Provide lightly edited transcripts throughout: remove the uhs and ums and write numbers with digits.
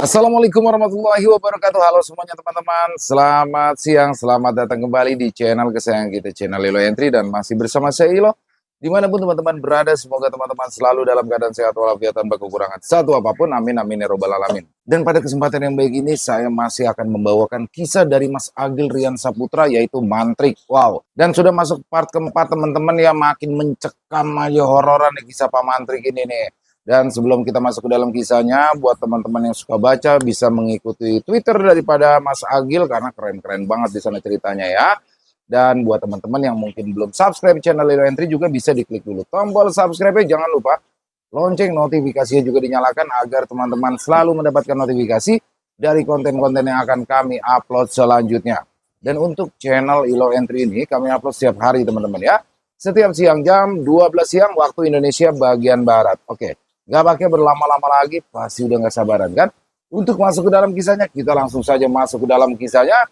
Assalamualaikum warahmatullahi wabarakatuh. Halo semuanya teman-teman. Selamat siang, selamat datang kembali di channel kesayangan kita, channel Ilo Entry, dan masih bersama saya Ilo. Dimanapun teman-teman berada, semoga teman-teman selalu dalam keadaan sehat walafiat tanpa kekurangan satu apapun. Amin amin ya robbal alamin. Dan pada kesempatan yang baik ini saya masih akan membawakan kisah dari Mas Agil Rian Saputra, yaitu Mantrik. Wow. Dan sudah masuk part keempat teman-teman ya, makin mencekam aja hororan nih kisah Pak Mantrik ini nih. Dan sebelum kita masuk ke dalam kisahnya, buat teman-teman yang suka baca bisa mengikuti Twitter daripada Mas Agil karena keren-keren banget di sana ceritanya ya. Dan buat teman-teman yang mungkin belum subscribe channel Ilo Entry juga bisa diklik dulu tombol subscribe-nya, jangan lupa lonceng notifikasinya juga dinyalakan agar teman-teman selalu mendapatkan notifikasi dari konten-konten yang akan kami upload selanjutnya. Dan untuk channel Ilo Entry ini kami upload setiap hari teman-teman ya. Setiap siang jam 12 siang waktu Indonesia bagian Barat. Oke. Gak pakai berlama-lama lagi, pasti udah gak sabaran kan? Untuk masuk ke dalam kisahnya, kita langsung saja masuk ke dalam kisahnya.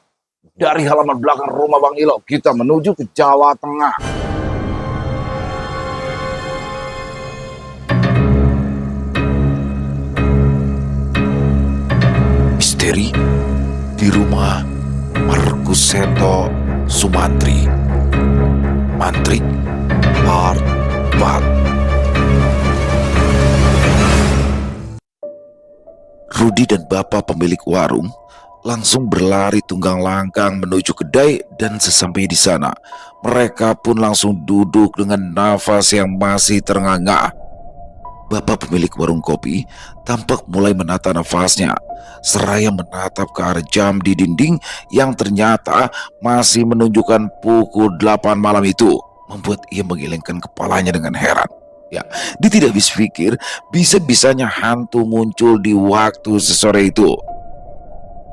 Dari halaman belakang rumah Bang Ilo, kita menuju ke Jawa Tengah. Misteri di rumah Markus Seto Sumantri. Mantrik Part 4. Rudi dan bapak pemilik warung langsung berlari tunggang langgang menuju kedai, dan sesampai di sana mereka pun langsung duduk dengan nafas yang masih terengah-engah. Bapak pemilik warung kopi tampak mulai menata nafasnya seraya menatap ke arah jam di dinding yang ternyata masih menunjukkan pukul 8 malam itu, membuat ia menggelengkan kepalanya dengan heran. Ya, dia tidak habis pikir bisa-bisanya hantu muncul di waktu sesore itu.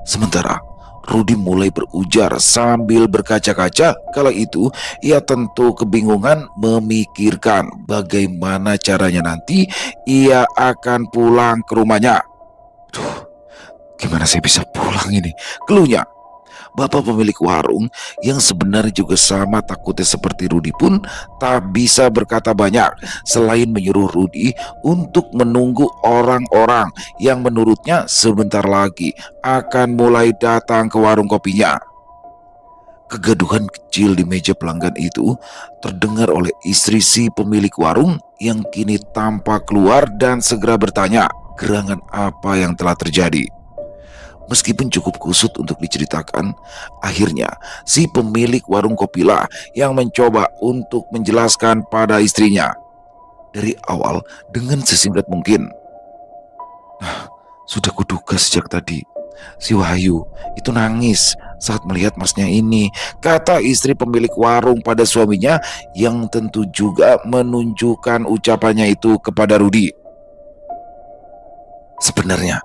Sementara Rudi mulai berujar sambil berkaca-kaca. Kala itu ia tentu kebingungan memikirkan bagaimana caranya nanti ia akan pulang ke rumahnya. Duh, gimana saya bisa pulang ini? Keluhnya. Bapak pemilik warung yang sebenarnya juga sama takutnya seperti Rudi pun tak bisa berkata banyak selain menyuruh Rudi untuk menunggu orang-orang yang menurutnya sebentar lagi akan mulai datang ke warung kopinya. Kegaduhan kecil di meja pelanggan itu terdengar oleh istri si pemilik warung yang kini tampak keluar dan segera bertanya gerangan apa yang telah terjadi. Meskipun cukup kusut untuk diceritakan, akhirnya si pemilik warung kopilah yang mencoba untuk menjelaskan pada istrinya. Dari awal dengan sesingkat mungkin. Nah, sudah kuduga sejak tadi. Si Wahyu itu nangis saat melihat masnya ini, kata istri pemilik warung pada suaminya yang tentu juga menunjukkan ucapannya itu kepada Rudi. Sebenarnya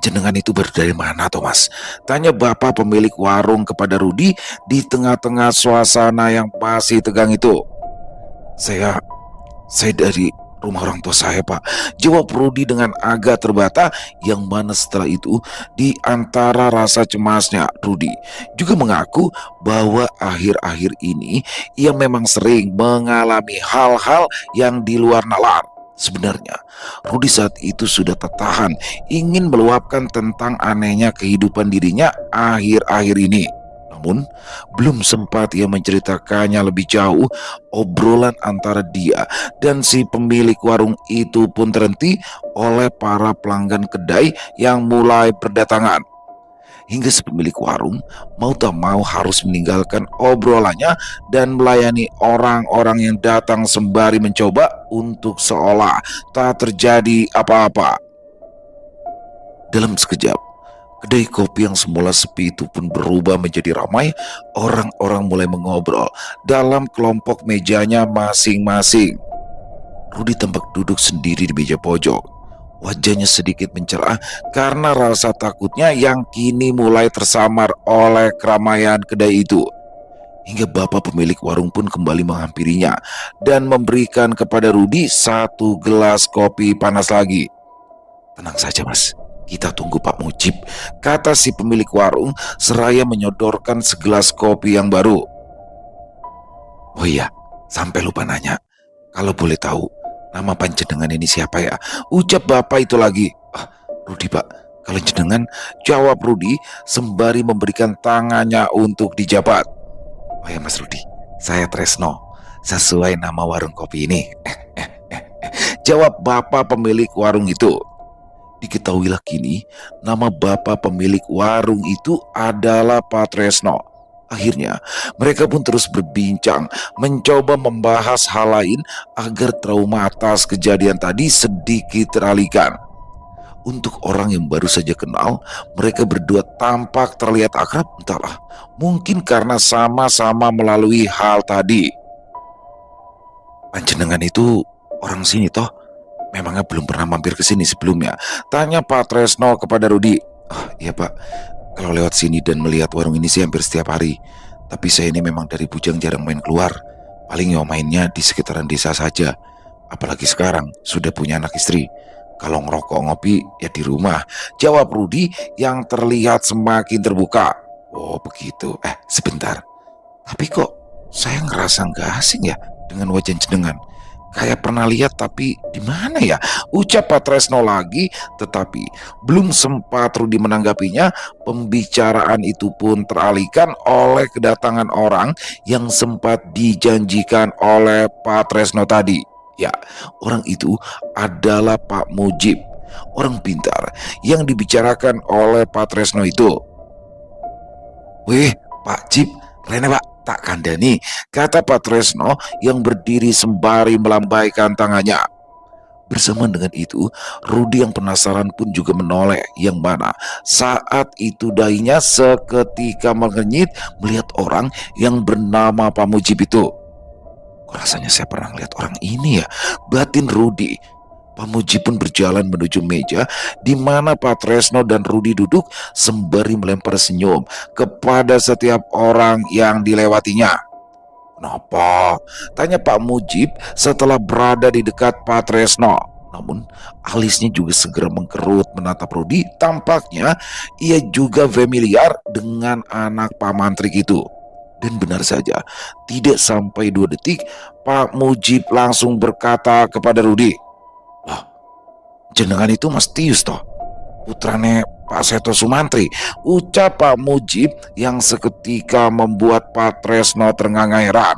jenengan itu baru dari mana, Thomas? Tanya bapak pemilik warung kepada Rudi di tengah-tengah suasana yang masih tegang itu. Saya dari rumah orang tua saya, Pak, jawab Rudi dengan agak terbata, yang mana setelah itu di antara rasa cemasnya Rudi juga mengaku bahwa akhir-akhir ini ia memang sering mengalami hal-hal yang di luar nalar. Sebenarnya, Rudi saat itu sudah tak tahan ingin meluapkan tentang anehnya kehidupan dirinya akhir-akhir ini. Namun, belum sempat ia menceritakannya lebih jauh, obrolan antara dia dan si pemilik warung itu pun terhenti oleh para pelanggan kedai yang mulai berdatangan. Hingga si pemilik warung mau tak mau harus meninggalkan obrolannya dan melayani orang-orang yang datang sembari mencoba untuk seolah tak terjadi apa-apa. Dalam sekejap, kedai kopi yang semula sepi itu pun berubah menjadi ramai. Orang-orang mulai mengobrol dalam kelompok mejanya masing-masing. Rudi tampak duduk sendiri di meja pojok. Wajahnya sedikit mencerah karena rasa takutnya yang kini mulai tersamar oleh keramaian kedai itu. Hingga bapak pemilik warung pun kembali menghampirinya dan memberikan kepada Rudi satu gelas kopi panas lagi. Tenang saja, Mas, kita tunggu Pak Mujib, kata si pemilik warung seraya menyodorkan segelas kopi yang baru. Oh iya, sampai lupa nanya, kalau boleh tahu nama panjenengan ini siapa ya? Ucap bapak itu lagi. Rudi, Pak, Kalau jenengan, jawab Rudi sembari memberikan tangannya untuk dijabat. Oh ya Mas Rudi, saya Tresno, sesuai nama warung kopi ini. Jawab bapak pemilik warung itu. Diketahuilah kini, nama bapak pemilik warung itu adalah Pak Tresno. Akhirnya, mereka pun terus berbincang, mencoba membahas hal lain agar trauma atas kejadian tadi sedikit teralihkan. Untuk orang yang baru saja kenal, mereka berdua tampak terlihat akrab, entahlah, mungkin karena sama-sama melalui hal tadi. Panjenengan itu orang sini toh? Memangnya belum pernah mampir ke sini sebelumnya? Tanya Pak Tresno kepada Rudi. Oh iya Pak, kalau lewat sini dan melihat warung ini sih hampir setiap hari. Tapi saya ini memang dari bujang jarang main keluar. Paling ya mainnya di sekitaran desa saja. Apalagi sekarang sudah punya anak istri. Kalau ngerokok ngopi ya di rumah. Jawab Rudi yang terlihat semakin terbuka. Oh begitu, sebentar. Tapi kok saya ngerasa nggak asing ya dengan wajah jenengan. Kayak pernah lihat tapi di mana ya? Ucap Pak Tresno lagi, tetapi belum sempat Rudi menanggapinya, pembicaraan itu pun teralihkan oleh kedatangan orang yang sempat dijanjikan oleh Pak Tresno tadi. Ya, orang itu adalah Pak Mujib, orang pintar yang dibicarakan oleh Pak Tresno itu. Weh, Pak Jib, rene Pak, tak kandani, kata Pak Tresno yang berdiri sembari melambaikan tangannya. Bersamaan dengan itu, Rudi yang penasaran pun juga menoleh, yang mana saat itu dahinya seketika mengenyit melihat orang yang bernama Pak Mujib itu. Kok rasanya saya pernah lihat orang ini ya, batin Rudi. Pak Mujib pun berjalan menuju meja di mana Pak Tresno dan Rudi duduk sembari melempar senyum kepada setiap orang yang dilewatinya. Kenapa? Tanya Pak Mujib setelah berada di dekat Pak Tresno. Namun alisnya juga segera mengkerut menatap Rudi. Tampaknya ia juga familiar dengan anak Pak Mantrik itu. Dan benar saja, tidak sampai 2 detik Pak Mujib langsung berkata kepada Rudi, "Lah, jenengan itu Mas Tius toh? Putrane Pak Seto Sumantri," ucap Pak Mujib yang seketika membuat Pak Tresno terengah heran.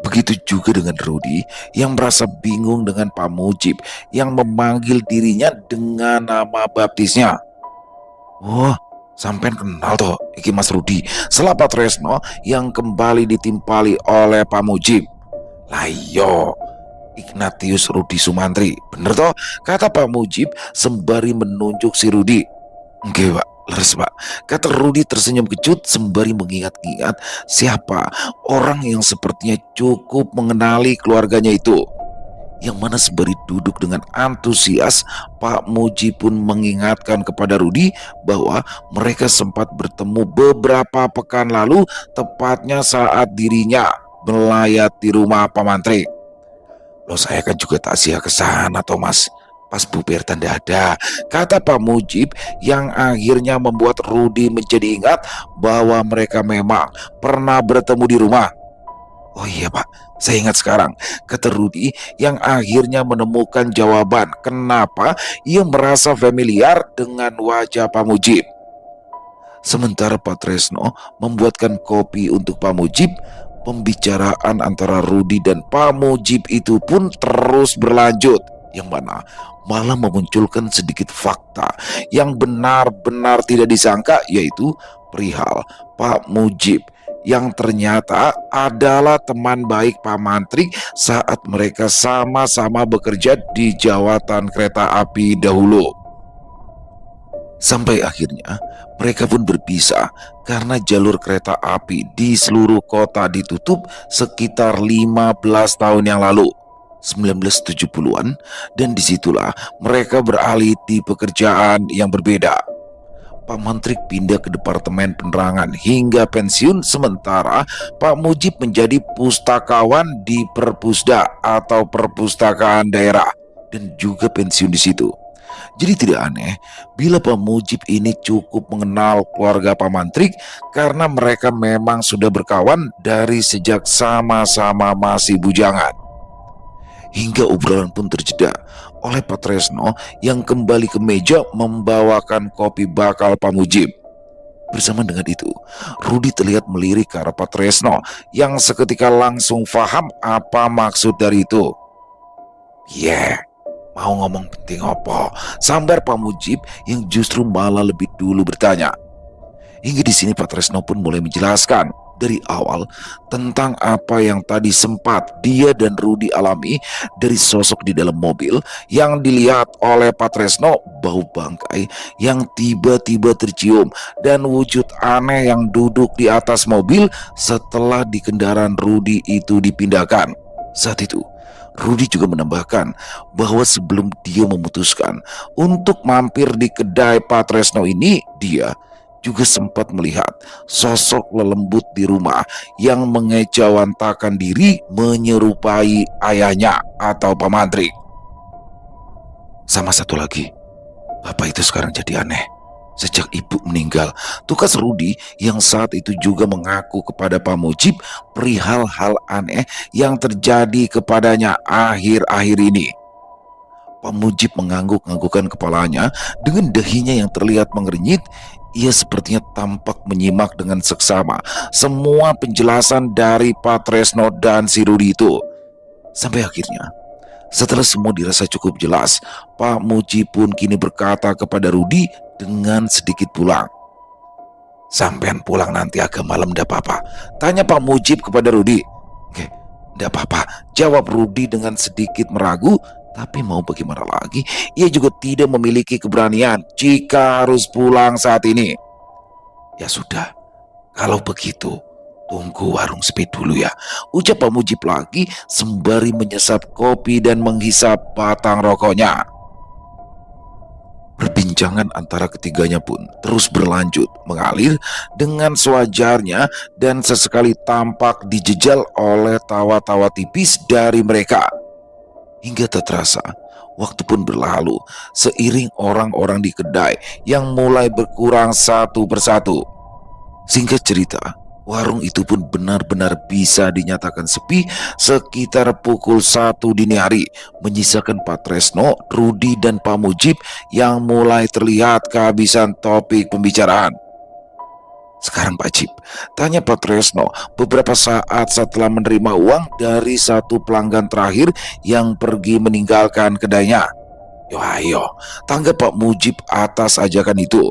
Begitu juga dengan Rudi yang merasa bingung dengan Pak Mujib yang memanggil dirinya dengan nama baptisnya. "Wah, sampean kenal toh iki Mas Rudi," sela Pak Tresno yang kembali ditimpali oleh Pak Mujib. "Lah iya, Ignatius Rudi Sumantri, bener toh?" kata Pak Mujib sembari menunjuk si Rudi. "Nggih Pak, leres Pak," kata Rudi tersenyum kecut sembari mengingat-ingat siapa orang yang sepertinya cukup mengenali keluarganya itu. Yang mana sembari duduk dengan antusias, Pak Mujib pun mengingatkan kepada Rudi bahwa mereka sempat bertemu beberapa pekan lalu, tepatnya saat dirinya melayat di rumah Pak Mantri. "Loh saya kan juga takziah ke sana Thomas, pas Bu Berta ndak ada," kata Pak Mujib yang akhirnya membuat Rudi menjadi ingat bahwa mereka memang pernah bertemu di rumah. "Oh iya Pak, saya ingat sekarang," kata Rudi yang akhirnya menemukan jawaban kenapa ia merasa familiar dengan wajah Pak Mujib. Sementara Pak Tresno membuatkan kopi untuk Pak Mujib, pembicaraan antara Rudi dan Pak Mujib itu pun terus berlanjut, yang mana malah memunculkan sedikit fakta yang benar-benar tidak disangka, yaitu perihal Pak Mujib yang ternyata adalah teman baik Pak Mantrik saat mereka sama-sama bekerja di jawatan kereta api dahulu. Sampai akhirnya mereka pun berpisah karena jalur kereta api di seluruh kota ditutup sekitar 15 tahun yang lalu, 1970-an, dan disitulah mereka beralih di pekerjaan yang berbeda. Pak Mantrik pindah ke Departemen Penerangan hingga pensiun, sementara Pak Mujib menjadi pustakawan di Perpusda atau Perpustakaan Daerah dan juga pensiun di situ. Jadi tidak aneh bila Pak Mujib ini cukup mengenal keluarga Pak Mantrik karena mereka memang sudah berkawan dari sejak sama-sama masih bujangan. Hingga obrolan pun terjeda oleh Pak Tresno yang kembali ke meja membawakan kopi bakal Pak Mujib. Bersama dengan itu, Rudi terlihat melirik ke arah Pak Tresno yang seketika langsung paham apa maksud dari itu. Mau ngomong penting apa? Sambar Pak Mujib yang justru malah lebih dulu bertanya. Hingga di sini Pak Tresno pun mulai menjelaskan dari awal tentang apa yang tadi sempat dia dan Rudi alami dari sosok di dalam mobil yang dilihat oleh Pak Tresno, bau bangkai yang tiba-tiba tercium, dan wujud aneh yang duduk di atas mobil setelah di kendaraan Rudi itu dipindahkan. Saat itu Rudi juga menambahkan bahwa sebelum dia memutuskan untuk mampir di kedai Pak Tresno ini, dia juga sempat melihat sosok lelembut di rumah yang mengejawantakan diri menyerupai ayahnya atau Pak Mandrik. Sama satu lagi, Bapak itu sekarang jadi aneh. Sejak ibu meninggal, tukas Rudi yang saat itu juga mengaku kepada Pak Mujib perihal hal aneh yang terjadi kepadanya akhir-akhir ini. Pak Mujib mengangguk-anggukkan kepalanya dengan dahinya yang terlihat mengernyit. Ia sepertinya tampak menyimak dengan seksama semua penjelasan dari Pak Tresno dan si Rudi itu. Sampai akhirnya, setelah semua dirasa cukup jelas, Pak Mujib pun kini berkata kepada Rudi dengan sedikit pulang. Sampean pulang nanti agak malam ndak apa-apa? Tanya Pak Mujib kepada Rudi. Oke, ndak apa-apa, jawab Rudi dengan sedikit meragu. Tapi mau bagaimana lagi, ia juga tidak memiliki keberanian jika harus pulang saat ini. Ya sudah, kalau begitu tunggu warung sepi dulu ya, ucap Pak Mujib lagi sembari menyesap kopi dan menghisap batang rokoknya. Perbincangan antara ketiganya pun terus berlanjut mengalir dengan sewajarnya dan sesekali tampak dijejal oleh tawa-tawa tipis dari mereka. Hingga tak terasa, waktu pun berlalu seiring orang-orang di kedai yang mulai berkurang satu persatu. Singkat cerita, warung itu pun benar-benar bisa dinyatakan sepi sekitar pukul 1 dini hari, menyisakan Pak Tresno, Rudi, dan Pak Mujib yang mulai terlihat kehabisan topik pembicaraan. Sekarang Pak Cip, tanya Pak Tresno beberapa saat setelah menerima uang dari satu pelanggan terakhir yang pergi meninggalkan kedainya. Yo ayo, tanggap Pak Mujib atas ajakan itu.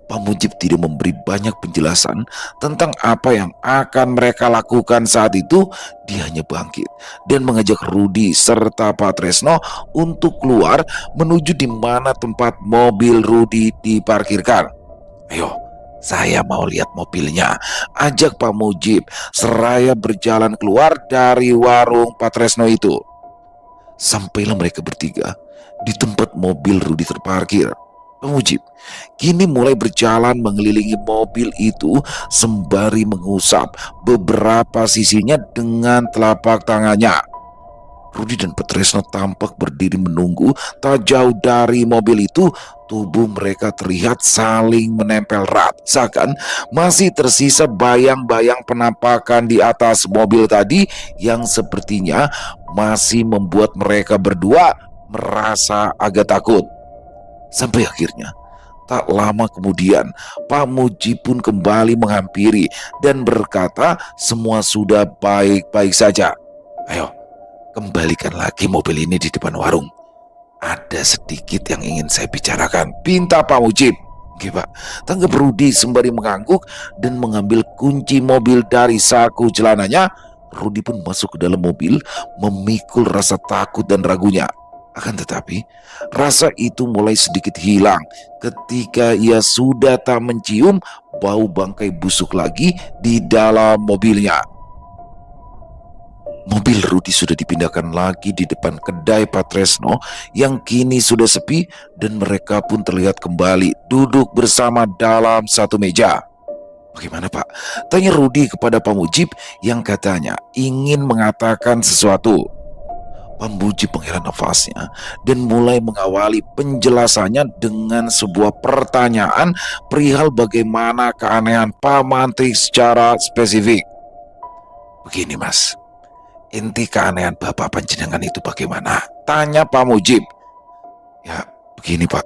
Pak Mujib tidak memberi banyak penjelasan tentang apa yang akan mereka lakukan saat itu. Dia hanya bangkit dan mengajak Rudi serta Pak Tresno untuk keluar menuju di mana tempat mobil Rudi diparkirkan. Ayo, saya mau lihat mobilnya, ajak Pak Mujib seraya berjalan keluar dari warung Pak Tresno itu. Sampailah mereka bertiga di tempat mobil Rudi terparkir. Pak Mujib kini mulai berjalan mengelilingi mobil itu sembari mengusap beberapa sisinya dengan telapak tangannya. Rudi dan Pak Tresno tampak berdiri menunggu tak jauh dari mobil itu. Tubuh mereka terlihat saling menempel erat, seakan masih tersisa bayang-bayang penampakan di atas mobil tadi yang sepertinya masih membuat mereka berdua merasa agak takut. Sampai akhirnya, tak lama kemudian, Pak Mujib pun kembali menghampiri dan berkata semua sudah baik-baik saja. Ayo, kembalikan lagi mobil ini di depan warung. Ada sedikit yang ingin saya bicarakan, pinta Pak Mujib. Oke Pak, tanggap Rudi sembari mengangguk dan mengambil kunci mobil dari saku celananya. Rudi pun masuk ke dalam mobil memikul rasa takut dan ragunya. Akan tetapi, rasa itu mulai sedikit hilang ketika ia sudah tak mencium bau bangkai busuk lagi di dalam mobilnya. Mobil Rudi sudah dipindahkan lagi di depan kedai Pak Tresno yang kini sudah sepi dan mereka pun terlihat kembali duduk bersama dalam satu meja. Bagaimana Pak? Tanya Rudi kepada Pak Mujib yang katanya ingin mengatakan sesuatu. Pak Mujib menghela nafasnya dan mulai mengawali penjelasannya dengan sebuah pertanyaan perihal bagaimana keanehan Pak Mantri secara spesifik. Begini Mas, inti keanehan Bapak panjenengan itu bagaimana? Tanya Pak Mujib. Ya, begini Pak.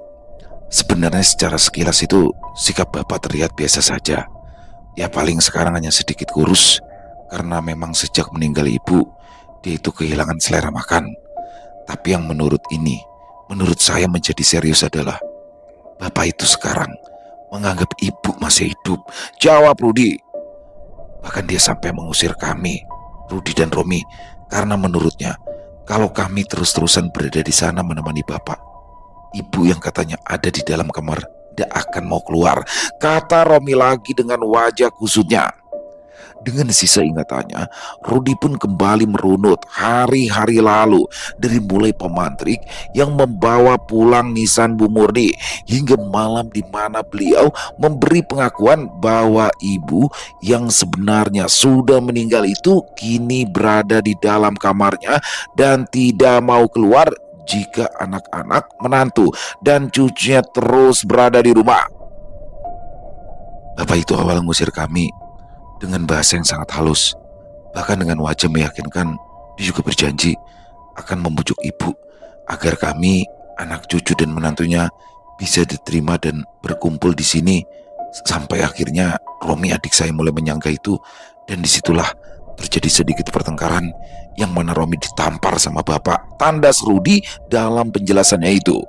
Sebenarnya secara sekilas itu sikap Bapak terlihat biasa saja. Ya paling sekarang hanya sedikit kurus karena memang sejak meninggal ibu dia itu kehilangan selera makan. Tapi yang menurut saya menjadi serius adalah Bapak itu sekarang menganggap ibu masih hidup. Jawab Rudi. Bahkan dia sampai mengusir kami, Rudi dan Romi, karena menurutnya kalau kami terus-terusan berada di sana menemani Bapak, ibu yang katanya ada di dalam kamar tidak akan mau keluar, kata Romi lagi dengan wajah kusutnya. Dengan sisa ingatannya, Rudi pun kembali merunut hari-hari lalu, dari mulai pemantrik yang membawa pulang nisan Bu Murni hingga malam di mana beliau memberi pengakuan bahwa ibu yang sebenarnya sudah meninggal itu kini berada di dalam kamarnya dan tidak mau keluar jika anak-anak, menantu, dan cucunya terus berada di rumah. Bapak itu awal ngusir kami dengan bahasa yang sangat halus, bahkan dengan wajah meyakinkan. Dia juga berjanji akan membujuk ibu agar kami, anak cucu dan menantunya, bisa diterima dan berkumpul di sini. Sampai akhirnya Romi adik saya mulai menyangka itu, dan disitulah terjadi sedikit pertengkaran yang mana Romi ditampar sama Bapak, tandas Rudi dalam penjelasannya itu.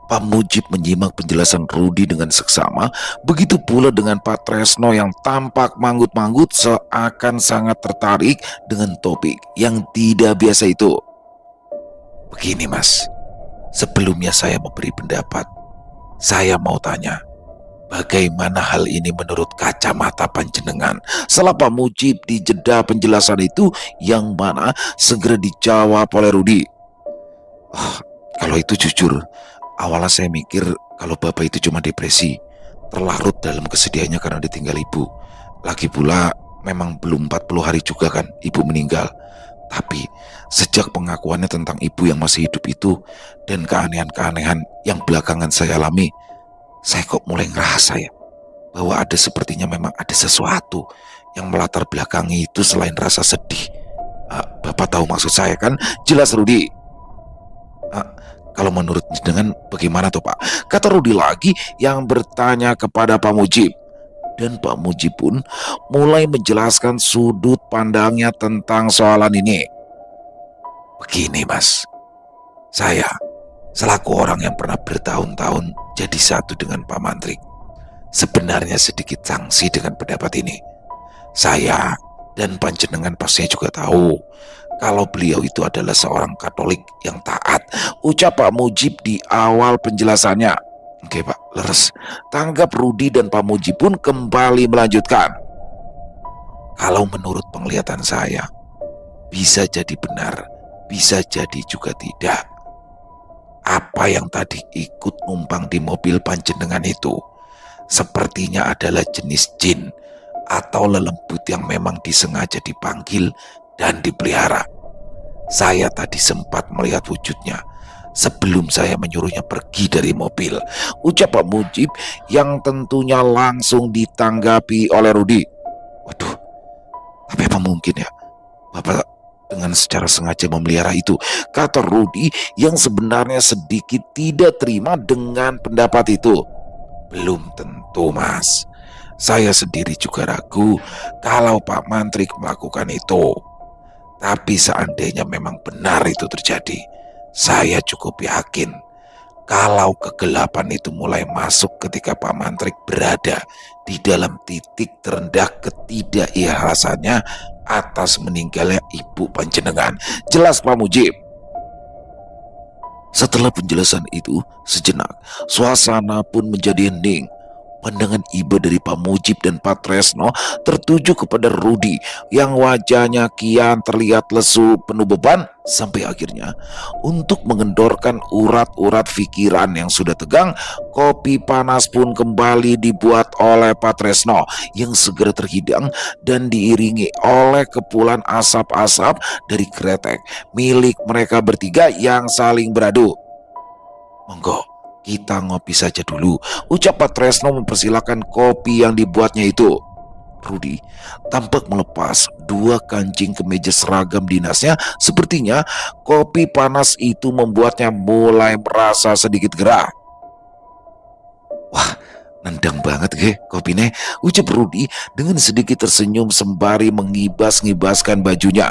Pak Mujib menyimak penjelasan Rudi dengan seksama, begitu pula dengan Pak Tresno yang tampak manggut-manggut seakan sangat tertarik dengan topik yang tidak biasa itu. Begini Mas, sebelumnya saya memberi pendapat, saya mau tanya, bagaimana hal ini menurut kacamata panjenengan? Setelah Pak Mujib dijeda penjelasan itu yang mana segera dijawab oleh Rudi. Kalau itu jujur, awalnya saya mikir kalau Bapak itu cuma depresi, terlarut dalam kesedihannya karena ditinggal ibu. Lagi pula memang belum 40 hari juga kan ibu meninggal. Tapi sejak pengakuannya tentang ibu yang masih hidup itu dan keanehan-keanehan yang belakangan saya alami, saya kok mulai ngerasa ya bahwa ada sepertinya memang ada sesuatu yang melatar belakangi itu selain rasa sedih. Bapak tahu maksud saya kan? Jelas Rudi. Kalau menurut dengan bagaimana tuh Pak? Kata Rudi lagi yang bertanya kepada Pak Mujib. Dan Pak Mujib pun mulai menjelaskan sudut pandangnya tentang soalan ini. Begini Mas, saya selaku orang yang pernah bertahun-tahun jadi satu dengan Pak Mantrik, sebenarnya sedikit sangsi dengan pendapat ini. Saya dan panjenengan pastinya juga tahu kalau beliau itu adalah seorang Katolik yang taat, ucap Pak Mujib di awal penjelasannya. Oke Pak, leres. Tanggap Rudi dan Pak Mujib pun kembali melanjutkan. Kalau menurut penglihatan saya, bisa jadi benar, bisa jadi juga tidak. Apa yang tadi ikut numpang di mobil panjenengan itu sepertinya adalah jenis jin atau lelembut yang memang disengaja dipanggil dan dipelihara. Saya tadi sempat melihat wujudnya sebelum saya menyuruhnya pergi dari mobil, ucap Pak Mujib yang tentunya langsung ditanggapi oleh Rudi. Waduh, tapi apa mungkin ya Bapak dengan secara sengaja memelihara itu, kata Rudi yang sebenarnya sedikit tidak terima dengan pendapat itu. Belum tentu Mas, saya sendiri juga ragu kalau Pak Mantrik melakukan itu. Tapi seandainya memang benar itu terjadi, saya cukup yakin kalau kegelapan itu mulai masuk ketika Pak Mantrik berada di dalam titik terendah ketidakikhlasannya atas meninggalnya ibu panjenengan. Jelas Pak Mujib. Setelah penjelasan itu, sejenak suasana pun menjadi hening. Pandangan iba dari Pak Mujib dan Pak Tresno tertuju kepada Rudi yang wajahnya kian terlihat lesu penuh beban, sampai akhirnya untuk mengendorkan urat-urat pikiran yang sudah tegang, kopi panas pun kembali dibuat oleh Pak Tresno yang segera terhidang dan diiringi oleh kepulan asap-asap dari kretek milik mereka bertiga yang saling beradu. Monggo, kita ngopi saja dulu, ucap Pak Tresno mempersilahkan kopi yang dibuatnya itu. Rudy tampak melepas dua kancing kemeja seragam dinasnya. Sepertinya kopi panas itu membuatnya mulai merasa sedikit gerah. "Wah, nendang banget ge kopinya," ucap Rudy dengan sedikit tersenyum sembari mengibas-ngibaskan bajunya.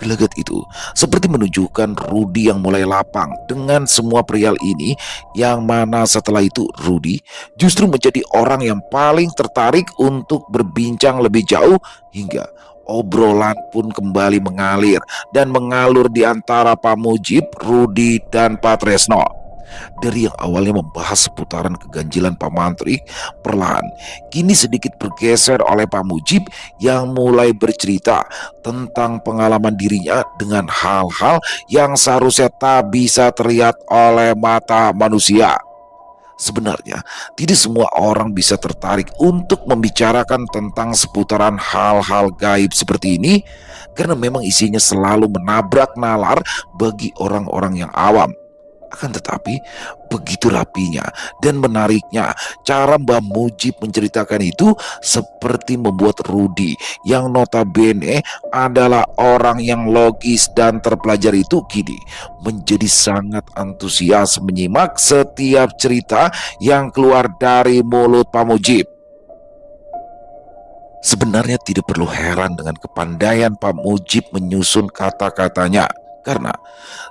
Gelagat itu seperti menunjukkan Rudy yang mulai lapang dengan semua perihal ini, yang mana setelah itu Rudy justru menjadi orang yang paling tertarik untuk berbincang lebih jauh, hingga obrolan pun kembali mengalir dan mengalur di antara Pak Mujib, Rudy, dan Pak Tresno. Dari yang awalnya membahas seputaran keganjilan Pak Mantri, perlahan kini sedikit bergeser oleh Pak Mujib yang mulai bercerita tentang pengalaman dirinya dengan hal-hal yang seharusnya tak bisa terlihat oleh mata manusia. Sebenarnya, tidak semua orang bisa tertarik untuk membicarakan tentang seputaran hal-hal gaib seperti ini, karena memang isinya selalu menabrak nalar bagi orang-orang yang awam. Akan tetapi, begitu rapinya dan menariknya cara Mbah Mujib menceritakan itu, seperti membuat Rudy yang notabene adalah orang yang logis dan terpelajar itu kini menjadi sangat antusias menyimak setiap cerita yang keluar dari mulut Pak Mujib. Sebenarnya tidak perlu heran dengan kepandaian Pak Mujib menyusun kata-katanya, karena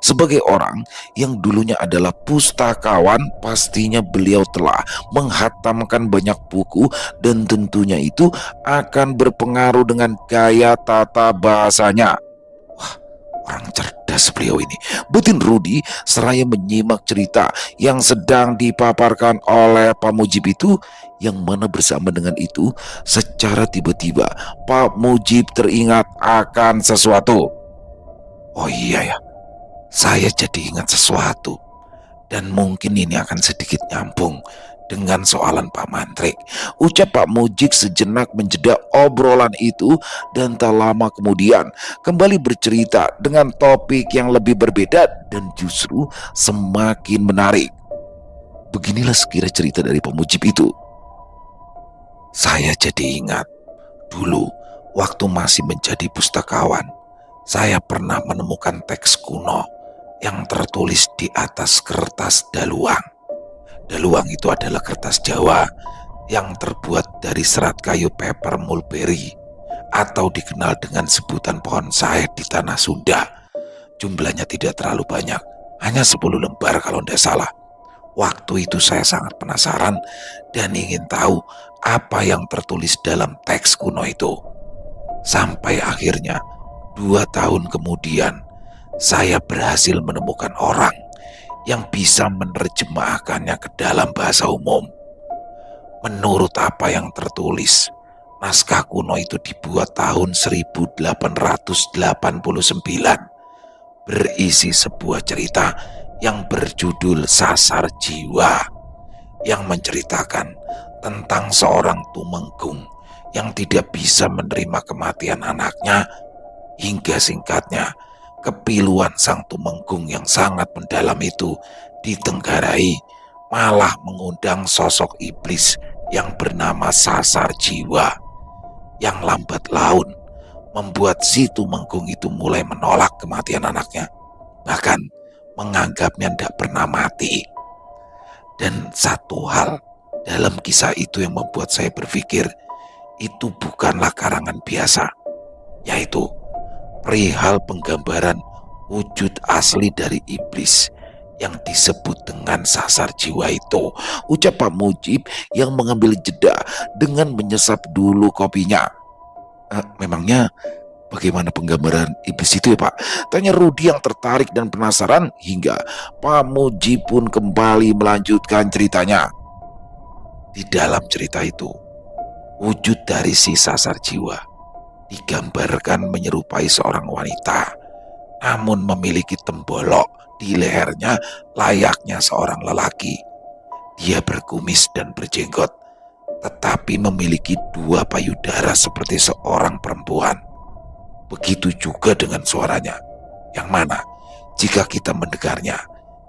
sebagai orang yang dulunya adalah pustakawan, pastinya beliau telah menghatamkan banyak buku, dan tentunya itu akan berpengaruh dengan gaya tata bahasanya. Wah, orang cerdas beliau ini, butin Rudy seraya menyimak cerita yang sedang dipaparkan oleh Pak Mujib itu, yang mana bersama dengan itu secara tiba-tiba Pak Mujib teringat akan sesuatu. "Oh iya ya, saya jadi ingat sesuatu, dan mungkin ini akan sedikit nyambung dengan soalan Pak Mantrik," ucap Pak Mujib sejenak menjeda obrolan itu, dan tak lama kemudian kembali bercerita dengan topik yang lebih berbeda dan justru semakin menarik. Beginilah sekira cerita dari Pak Mujib itu. "Saya jadi ingat dulu waktu masih menjadi pustakawan, saya pernah menemukan teks kuno yang tertulis di atas kertas daluang. Daluang itu adalah kertas Jawa yang terbuat dari serat kayu pepper mulberry, atau dikenal dengan sebutan pohon saet di tanah Sunda. Jumlahnya tidak terlalu banyak, hanya 10 lembar kalau tidak salah. Waktu itu saya sangat penasaran dan ingin tahu apa yang tertulis dalam teks kuno itu. Sampai akhirnya 2 tahun kemudian saya berhasil menemukan orang yang bisa menerjemahkannya ke dalam bahasa umum. Menurut apa yang tertulis, naskah kuno itu dibuat tahun 1889, berisi sebuah cerita yang berjudul Sasar Jiwa, yang menceritakan tentang seorang tumenggung yang tidak bisa menerima kematian anaknya, hingga singkatnya kepiluan sang tumenggung yang sangat mendalam itu ditenggarai, malah mengundang sosok iblis yang bernama Sasar Jiwa, yang lambat laun membuat si tumenggung itu mulai menolak kematian anaknya, bahkan menganggapnya tidak pernah mati. Dan satu hal dalam kisah itu yang membuat saya berpikir itu bukanlah karangan biasa, yaitu perihal penggambaran wujud asli dari iblis yang disebut dengan Sasar Jiwa itu, ucap Pak Mujib yang mengambil jeda dengan menyesap dulu kopinya. Memangnya bagaimana penggambaran iblis itu ya Pak?" tanya Rudy yang tertarik dan penasaran, hingga Pak Mujib pun kembali melanjutkan ceritanya. Di dalam cerita itu, wujud dari si Sasar Jiwa digambarkan menyerupai seorang wanita, namun memiliki tembolok di lehernya layaknya seorang lelaki. Dia berkumis dan berjenggot, tetapi memiliki 2 payudara seperti seorang perempuan. Begitu juga dengan suaranya, yang mana jika kita mendengarnya,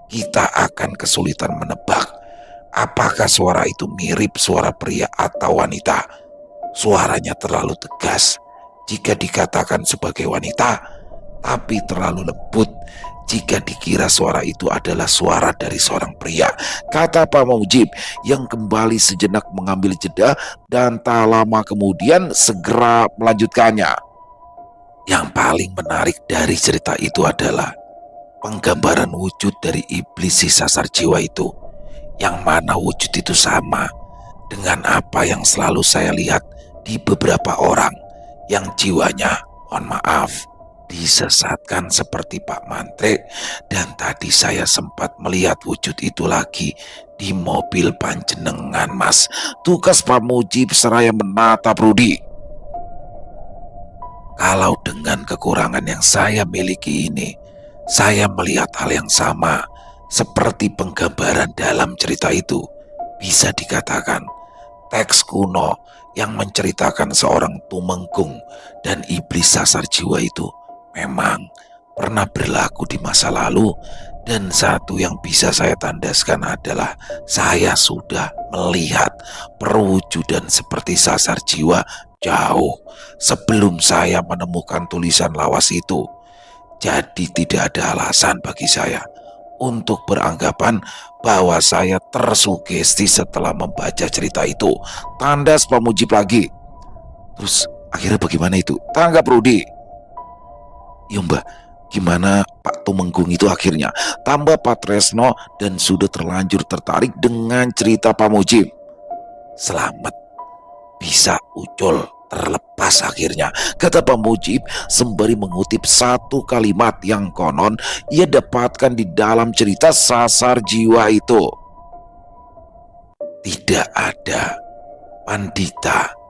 kita akan kesulitan menebak apakah suara itu mirip suara pria atau wanita. Suaranya terlalu tegas jika dikatakan sebagai wanita, tapi terlalu lembut jika dikira suara itu adalah suara dari seorang pria, kata Pak Mujib yang kembali sejenak mengambil jeda dan tak lama kemudian segera melanjutkannya. Yang paling menarik dari cerita itu adalah penggambaran wujud dari iblis si sasar jiwa itu, yang mana wujud itu sama dengan apa yang selalu saya lihat di beberapa orang yang jiwanya, mohon maaf, disesatkan seperti Pak Mantrik. Dan tadi saya sempat melihat wujud itu lagi di mobil panjenengan, Mas. Tugas Pak Mujib seraya menatap Rudi. Kalau dengan kekurangan yang saya miliki ini, saya melihat hal yang sama seperti penggambaran dalam cerita itu. Bisa dikatakan teks kuno yang menceritakan seorang tumenggung dan iblis sasar jiwa itu memang pernah berlaku di masa lalu. Dan satu yang bisa saya tandaskan adalah saya sudah melihat perwujudan seperti sasar jiwa jauh sebelum saya menemukan tulisan lawas itu. Jadi tidak ada alasan bagi saya untuk beranggapan bahwa saya tersugesti setelah membaca cerita itu. Tandas Pak Mujib lagi. Terus akhirnya bagaimana itu? Tanggap Rudi. Ya Mbak, gimana Pak Tumenggung itu akhirnya? Tambah Pak Tresno dan sudah terlanjur tertarik dengan cerita Pak Mujib. Selamat bisa ucul terlepas akhirnya, kata Pak Mujib sembari mengutip satu kalimat yang konon ia dapatkan di dalam cerita sasar jiwa itu. Tidak ada pandita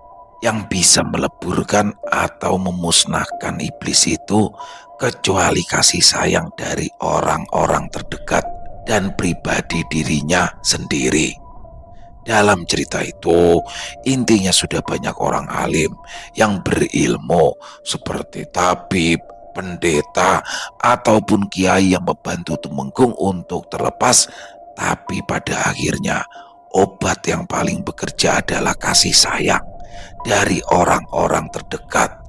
yang bisa meleburkan atau memusnahkan iblis itu kecuali kasih sayang dari orang-orang terdekat dan pribadi dirinya sendiri. Dalam cerita itu, intinya sudah banyak orang alim yang berilmu seperti tabib, pendeta, ataupun kiai yang membantu Tumenggung untuk terlepas. Tapi pada akhirnya, obat yang paling bekerja adalah kasih sayang dari orang-orang terdekat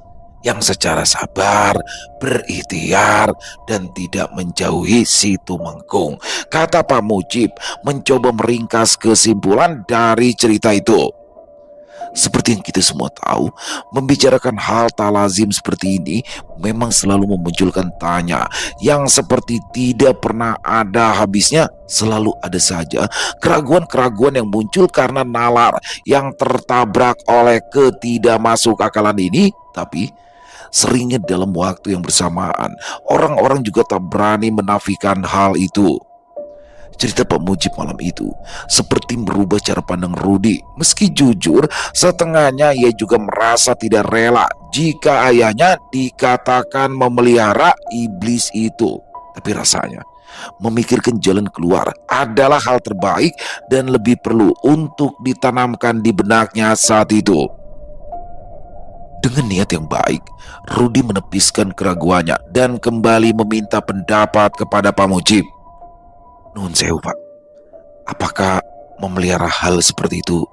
yang secara sabar, berikhtiar, dan tidak menjauhi si Tumenggung, kata Pak Mujib mencoba meringkas kesimpulan dari cerita itu. Seperti yang kita semua tahu, membicarakan hal tak lazim seperti ini memang selalu memunculkan tanya yang seperti tidak pernah ada habisnya. Selalu ada saja keraguan-keraguan yang muncul karena nalar yang tertabrak oleh ketidakmasuk akalan ini. Tapi seringnya dalam waktu yang bersamaan, orang-orang juga tak berani menafikan hal itu. Cerita Pak Mujib malam itu seperti merubah cara pandang Rudi. Meski jujur, setengahnya ia juga merasa tidak rela jika ayahnya dikatakan memelihara iblis itu. Tapi rasanya memikirkan jalan keluar adalah hal terbaik dan lebih perlu untuk ditanamkan di benaknya saat itu. Dengan niat yang baik, Rudi menepiskan keraguannya dan kembali meminta pendapat kepada Pak Mujib. Nuhun sewu Pak, apakah memelihara hal seperti itu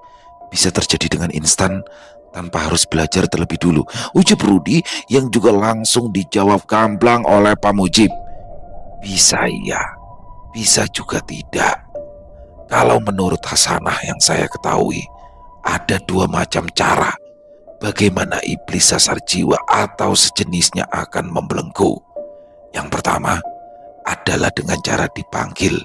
bisa terjadi dengan instan tanpa harus belajar terlebih dulu? Ucap Rudi yang juga langsung dijawab gamblang oleh Pak Mujib. Bisa iya, bisa juga tidak. Kalau menurut Hasanah yang saya ketahui, ada dua macam cara bagaimana iblis sasar jiwa atau sejenisnya akan membelenggu. Yang pertama adalah dengan cara dipanggil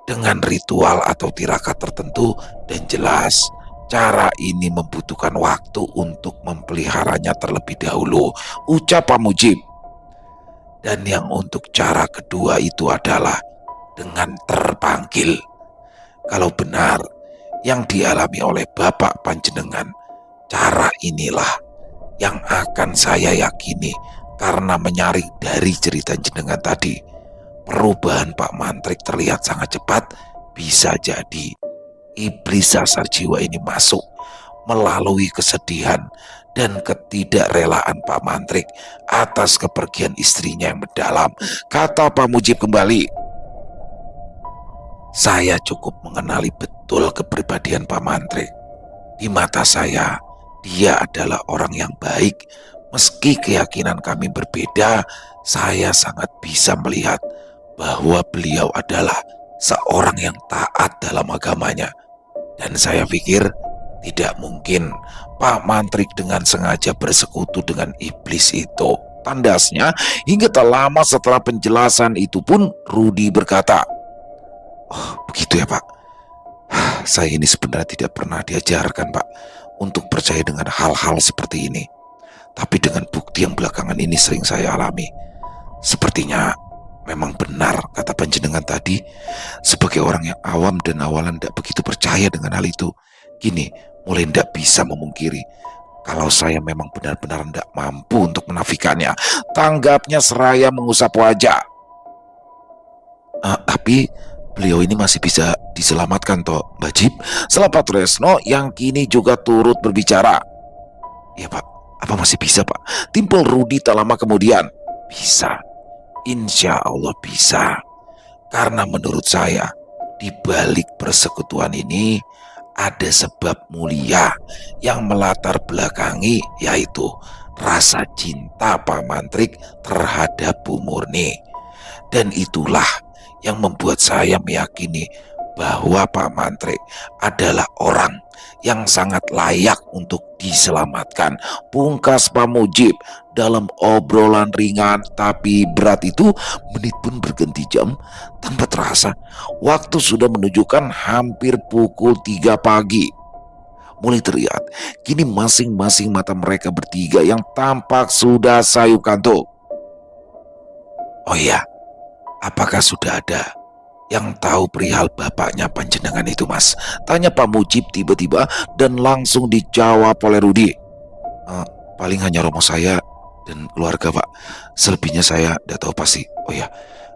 dengan ritual atau tirakat tertentu, dan jelas cara ini membutuhkan waktu untuk memeliharanya terlebih dahulu, ucap Pak Mujib. Dan yang untuk cara kedua itu adalah dengan terpanggil. Kalau benar yang dialami oleh Bapak Panjenengan, cara inilah yang akan saya yakini karena menyaring dari cerita jenengan tadi. Perubahan Pak Mantrik terlihat sangat cepat. Bisa jadi iblis sasar jiwa ini masuk melalui kesedihan dan ketidakrelaan Pak Mantrik atas kepergian istrinya yang mendalam, kata Pak Mujib kembali. Saya cukup mengenali betul kepribadian Pak Mantrik. Di mata saya, Dia adalah orang yang baik. Meski keyakinan kami berbeda, saya sangat bisa melihat bahwa beliau adalah seorang yang taat dalam agamanya. Dan saya pikir tidak mungkin Pak Mantrik dengan sengaja bersekutu dengan iblis itu. Tandasnya, hingga tak lama setelah penjelasan itu pun Rudi berkata, "Oh, begitu ya Pak. Saya ini sebenarnya tidak pernah diajarkan Pak untuk percaya dengan hal-hal seperti ini. Tapi dengan bukti yang belakangan ini sering saya alami, sepertinya memang benar kata panjenengan tadi. Sebagai orang yang awam dan awalan tidak begitu percaya dengan hal itu, kini mulai tidak bisa memungkiri kalau saya memang benar-benar tidak mampu untuk menafikannya," tanggapnya seraya mengusap wajah. Tapi beliau ini masih bisa diselamatkan toh Mbak Jip, setelah Pak Tresno yang kini juga turut berbicara. "Ya Pak, apa masih bisa Pak?" timpul Rudi tak lama kemudian. "Bisa, insya Allah bisa. Karena menurut saya, di balik persekutuan ini ada sebab mulia yang melatar belakangi, yaitu rasa cinta Pak Mantrik terhadap Bu Murni. Dan itulah yang membuat saya meyakini bahwa Pak Mantrik adalah orang yang sangat layak untuk diselamatkan," pungkas Pak Mujib. Dalam obrolan ringan tapi berat itu, menit pun berganti jam. Tanpa terasa, waktu sudah menunjukkan hampir pukul 3 pagi. Mulai terlihat kini masing-masing mata mereka bertiga yang tampak sudah sayu kantuk. "Oh iya, apakah sudah ada yang tahu perihal bapaknya panjenengan itu Mas?" tanya Pak Mujib tiba-tiba dan langsung dijawab oleh Rudi. Paling hanya romo saya dan keluarga Pak. Selebihnya saya tidak tahu pasti. Oh ya,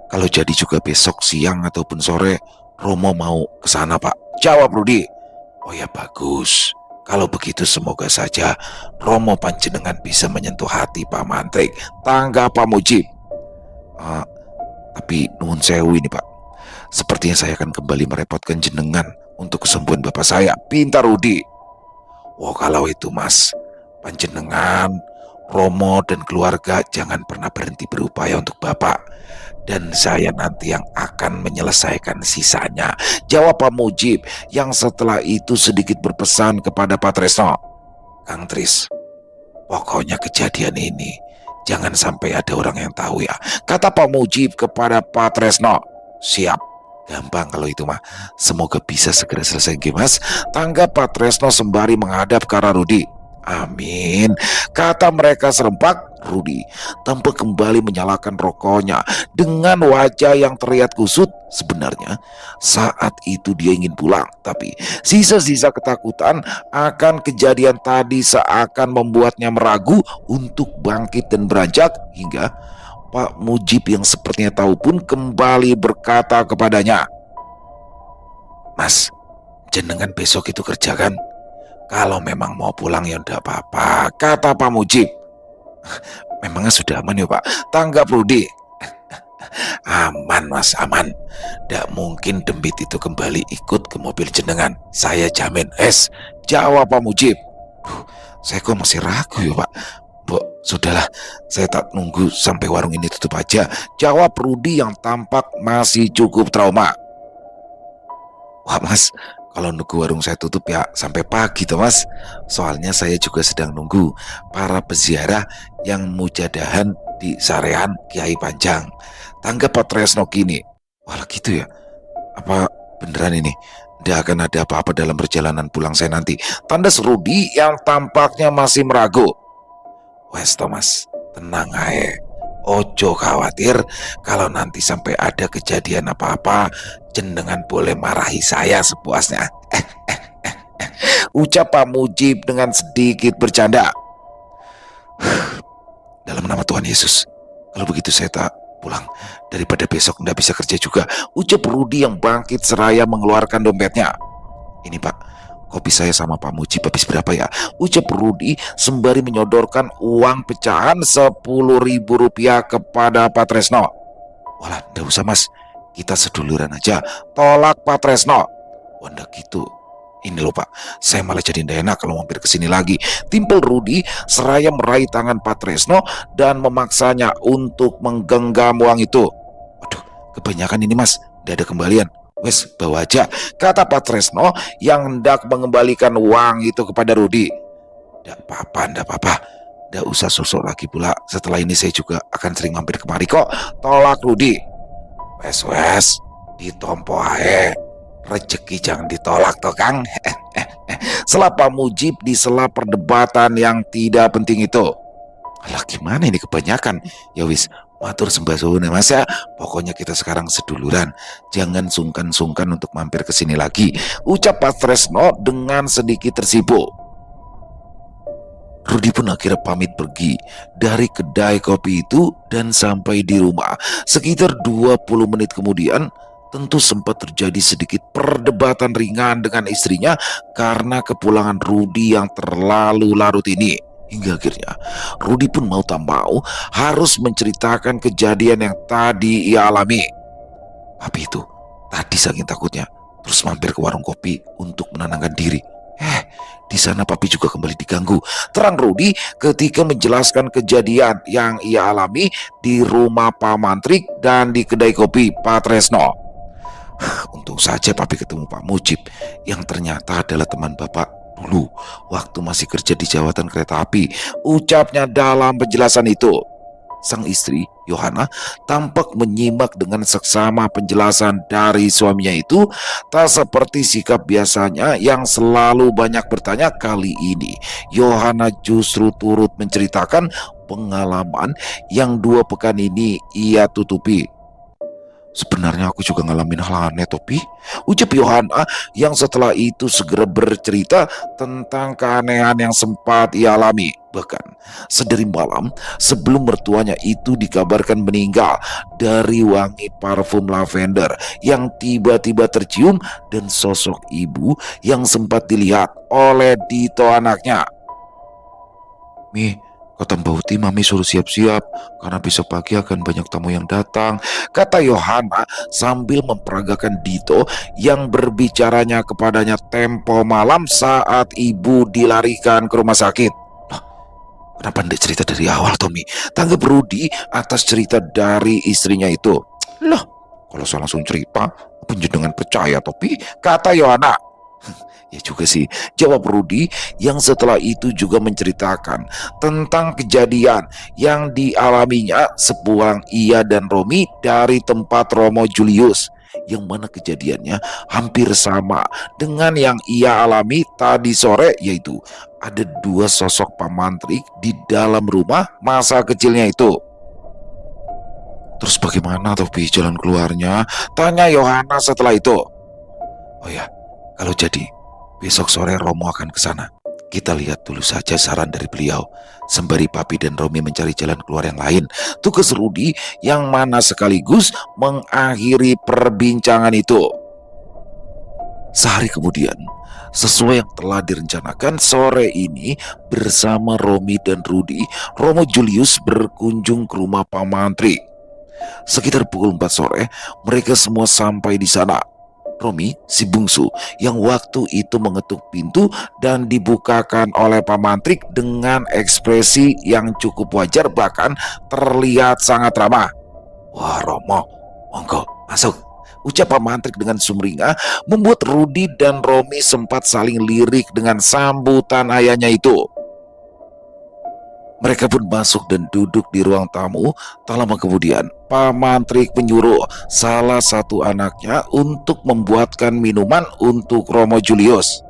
kalau jadi juga besok siang ataupun sore Romo mau ke sana Pak," jawab Rudi. "Oh ya bagus. Kalau begitu semoga saja Romo panjenengan bisa menyentuh hati Pak Mantrik," tanggap Pak Mujib. Tapi nuwun sewu ini Pak, sepertinya saya akan kembali merepotkan jenengan untuk kesembuhan bapak saya," pinta Rudi. "Oh kalau itu Mas, panjenengan, Romo dan keluarga jangan pernah berhenti berupaya untuk bapak. Dan saya nanti yang akan menyelesaikan sisanya," jawab Pak Mujib yang setelah itu sedikit berpesan kepada Pak Tresno. "Kang Tris, pokoknya kejadian ini jangan sampai ada orang yang tahu ya," kata Pak Mujib kepada Pak Tresno. "Siap, gampang kalau itu mah. Semoga bisa segera selesai Mas," tanggap Pak Tresno sembari menghadap ke arah Rudi. "Amin," kata mereka serempak. Rudi tampak kembali menyalakan rokoknya dengan wajah yang terlihat kusut. Sebenarnya saat itu dia ingin pulang, tapi sisa-sisa ketakutan akan kejadian tadi seakan membuatnya meragu untuk bangkit dan beranjak, hingga Pak Mujib yang sepertinya tahu pun kembali berkata kepadanya, "Mas, jenengan besok itu kerja kan? Kalau memang mau pulang ya udah apa-apa," kata Pak Mujib. "Memangnya sudah aman ya Pak?" tanggap Rudi. "Aman Mas, aman. Tidak mungkin Dembit itu kembali ikut ke mobil jenengan. Saya jamin." Jawab Pak Mujib. Saya kok masih ragu ya Pak. Sudahlah, saya tak nunggu sampai warung ini tutup aja," jawab Rudi yang tampak masih cukup trauma. "Wah Mas, kalau nunggu warung saya tutup ya sampai pagi toh Mas. Soalnya saya juga sedang nunggu para peziarah yang mujadahan di sarean Kiai Panjang," tanggap Pak Tresno kini. "Wah gitu ya? Apa beneran ini? Tidak akan ada apa-apa dalam perjalanan pulang saya nanti?" tandas Rudi yang tampaknya masih meragu. "Wes Thomas, tenang aja. Ojo khawatir, kalau nanti sampai ada kejadian apa-apa, jenengan boleh marahi saya sepuasnya," ucap Pak Mujib dengan sedikit bercanda. "Dalam nama Tuhan Yesus, kalau begitu saya tak pulang, daripada besok nggak bisa kerja juga," ucap Rudi yang bangkit seraya mengeluarkan dompetnya. "Ini Pak, kopi saya sama Pak Mujib habis berapa ya?" ucap Rudi sembari menyodorkan uang pecahan Rp10.000 kepada Pak Tresno. "Walah, nggak usah Mas, kita seduluran aja," tolak Pak Tresno. "Wah ndak gitu, Ini loh Pak, saya malah jadi ndak enak kalau mampir ke sini lagi. Timpel Rudi seraya meraih tangan Pak Tresno dan memaksanya untuk menggenggam uang itu. Waduh, kebanyakan ini Mas, ndak ada kembalian. Wes, bawa aja, kata Pak Tresno yang hendak mengembalikan uang itu kepada Rudi. Ndak apa-apa, ndak apa-apa. Ndak usah sosok lagi pula. Setelah ini saya juga akan sering mampir kemari kok, tolak Rudi. Wes, ditompo ae. Rezeki jangan ditolak toh Kang. Setelah Pak Mujib di sela perdebatan yang tidak penting itu. Alah gimana ini kebanyakan. Ya wis, matur sembah suwun ya Mas ya. Pokoknya kita sekarang seduluran. Jangan sungkan-sungkan untuk mampir ke sini lagi, ucap Pak Tresno dengan sedikit tersibuk. Rudi pun akhirnya pamit pergi dari kedai kopi itu dan sampai di rumah sekitar 20 menit kemudian. Tentu sempat terjadi sedikit perdebatan ringan dengan istrinya karena kepulangan Rudi yang terlalu larut ini. Hingga akhirnya Rudi pun mau tak mau harus menceritakan kejadian yang tadi ia alami. Tapi itu tadi saking takutnya terus mampir ke warung kopi untuk menenangkan diri. Di sana Papi juga kembali diganggu. Terang Rudi ketika menjelaskan kejadian yang ia alami di rumah Pak Mantrik dan di kedai kopi Pak Tresno. Untung saja Papi ketemu Pak Mujib yang ternyata adalah teman Bapak dulu waktu masih kerja di jawatan kereta api, ucapnya dalam penjelasan itu. Sang istri, Yohana, tampak menyimak dengan seksama penjelasan dari suaminya itu. Tak seperti sikap biasanya yang selalu banyak bertanya, kali ini Yohana justru turut menceritakan pengalaman yang 2 pekan ini ia tutupi. Sebenarnya aku juga ngalamin hal aneh Topi, ucap Yohana yang setelah itu segera bercerita tentang keanehan yang sempat ia alami. Bahkan sedari malam sebelum mertuanya itu dikabarkan meninggal dari wangi parfum lavender yang tiba-tiba tercium dan sosok ibu yang sempat dilihat oleh Dito anaknya. Mi, kata Mbak Uti, Mami suruh siap-siap karena besok pagi akan banyak tamu yang datang, kata Yohana sambil memperagakan Dito yang berbicaranya kepadanya tempo malam saat ibu dilarikan ke rumah sakit. Loh, kenapa tidak cerita dari awal Tommy? Tanggap Rudi atas cerita dari istrinya itu. Loh, kalau saya langsung cerita, penjenengan percaya Topi, kata Yohana. Ya juga sih, jawab Rudi yang setelah itu juga menceritakan tentang kejadian yang dialaminya sepulang ia dan Romi dari tempat Romo Julius, yang mana kejadiannya hampir sama dengan yang ia alami tadi sore, yaitu ada 2 sosok pamantrik di dalam rumah masa kecilnya itu. Terus bagaimana Topi jalan keluarnya? Tanya Yohana setelah itu. Oh ya, kalau jadi besok sore Romo akan ke sana. Kita lihat dulu saja saran dari beliau. Sembari Papi dan Romi mencari jalan keluar yang lain, tugas Rudi yang mana sekaligus mengakhiri perbincangan itu. Sehari kemudian, sesuai yang telah direncanakan, sore ini bersama Romi dan Rudi, Romo Julius berkunjung ke rumah Pak Mantri. Sekitar pukul 4 sore, mereka semua sampai di sana. Romi, si bungsu, yang waktu itu mengetuk pintu dan dibukakan oleh Pak Mantrik dengan ekspresi yang cukup wajar, bahkan terlihat sangat ramah. Wah Romo, monggo masuk, ucap Pak Mantrik dengan sumringah, membuat Rudi dan Romi sempat saling lirik dengan sambutan ayahnya itu. Mereka pun masuk dan duduk di ruang tamu. Tak lama kemudian, Pak Mantrik menyuruh salah satu anaknya untuk membuatkan minuman untuk Romo Julius.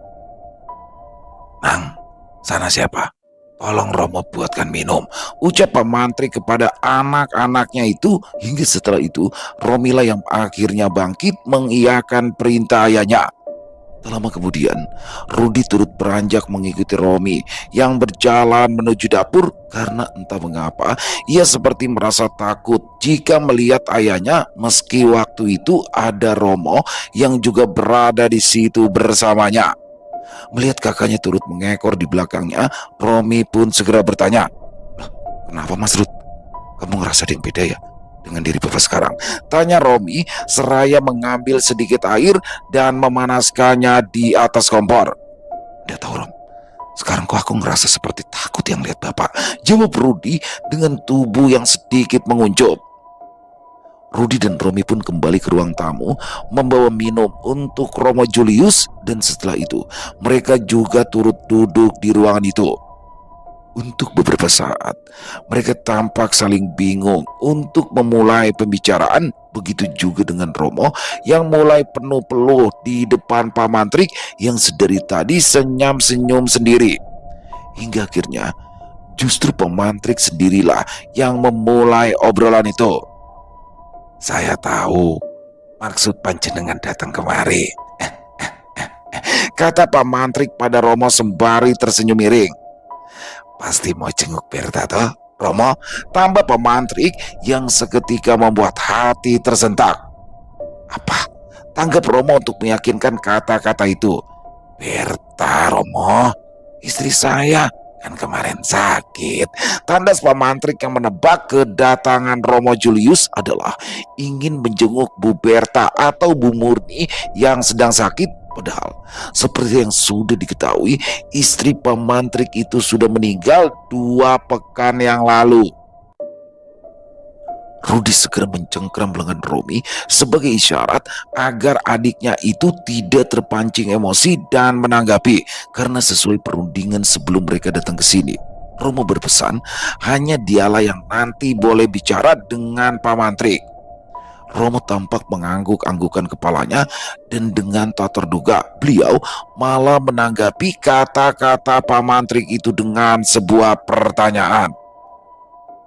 Nang, sana siapa? Tolong Romo buatkan minum, ucap Pak Mantrik kepada anak-anaknya itu. Hingga setelah itu, Romila yang akhirnya bangkit mengiyakan perintah ayahnya. Tak lama kemudian, Rudi turut beranjak mengikuti Romi yang berjalan menuju dapur karena entah mengapa ia seperti merasa takut jika melihat ayahnya, meski waktu itu ada Romo yang juga berada di situ bersamanya. Melihat kakaknya turut mengekor di belakangnya, Romi pun segera bertanya, "Kenapa Mas Rud? Kamu ngerasa ada yang beda ya?" dengan diri Bapak sekarang? Tanya Romi seraya mengambil sedikit air dan memanaskannya di atas kompor. Tidak tahu, Rom. Sekarang kok aku ngerasa seperti takut yang lihat Bapak, jawab Rudi dengan tubuh yang sedikit menguncup. Rudi dan Romi pun kembali ke ruang tamu membawa minum untuk Romo Julius, dan setelah itu mereka juga turut duduk di ruangan itu. Untuk beberapa saat mereka tampak saling bingung untuk memulai pembicaraan. Begitu juga dengan Romo yang mulai penuh-peluh di depan Pak Mantrik yang sedari tadi senyum-senyum sendiri. Hingga akhirnya justru Pak Mantrik sendirilah yang memulai obrolan itu. Saya tahu maksud panjenengan datang kemari, kata Pak Mantrik pada Romo sembari tersenyum miring. Pasti mau jenguk Berta toh, Romo, tambah Pak Mantrik yang seketika membuat hati tersentak. Apa? Tanggap Romo untuk meyakinkan kata-kata itu. Berta, Romo, istri saya kan kemarin sakit. Tandas Pak Mantrik yang menebak kedatangan Romo Julius adalah ingin menjenguk Bu Berta atau Bu Murni yang sedang sakit. Padahal seperti yang sudah diketahui, istri Pak Mantrik itu sudah meninggal 2 pekan yang lalu. Rudi segera mencengkram lengan Romi sebagai isyarat agar adiknya itu tidak terpancing emosi dan menanggapi, karena sesuai perundingan sebelum mereka datang ke sini, Romo berpesan hanya dialah yang nanti boleh bicara dengan Pak Mantrik. Romo tampak mengangguk-anggukan kepalanya, dan dengan tak terduga beliau malah menanggapi kata-kata Pak Mantrik itu dengan sebuah pertanyaan.